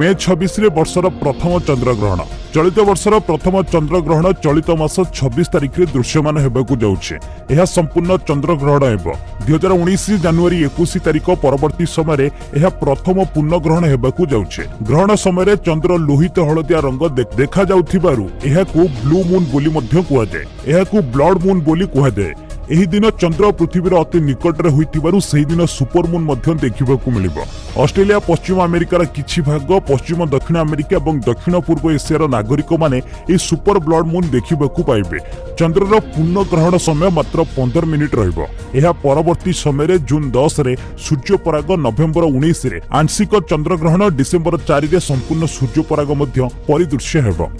मे 26 वर्षर प्रथम चंद्रग्रहण। चलित वर्षर प्रथम चंद्रग्रहण चलित मास 26 तारिख में दृश्यमान होगाकू जाउछे। यह संपूर्ण चंद्रग्रहण हेब 2019 जनवरी 21 तारिख परवर्ती समय यह प्रथम पूर्णग्रहण होगाकू जाउछे। ग्रहण समय चंद्र लोहित हलदिया रंग देखा जाउथिबारु एहाकू ब्लू मून बोली मध्य कुहाଯାଏ। एहाकू ब्लड मून बोली कुहाଯାଏ। एही दिन चंद्र पृथ्वीर अति निकट में होइथिबारु सेही दिन सुपर मून मध्य देखिबाकू मिलिबो। ऑस्ट्रेलिया, पश्चिम अमेरिकार किछि भाग, पश्चिम दक्षिण अमेरिका और दक्षिण पूर्व एशियार नागरिक माने ए सुपर ब्लड मून देखिबाकू पाइबे। चंद्रर पूर्ण ग्रहण समय मात्र 15 मिनिट रहिबो। एहा परवर्ती समय जून 10 रे सूर्यपराग, नवेम्बर 19 रे आंशिक चंद्रग्रहण, डिसेम्बर 4 रे संपूर्ण सूर्यपराग मध्य परिदृश्य हेबो।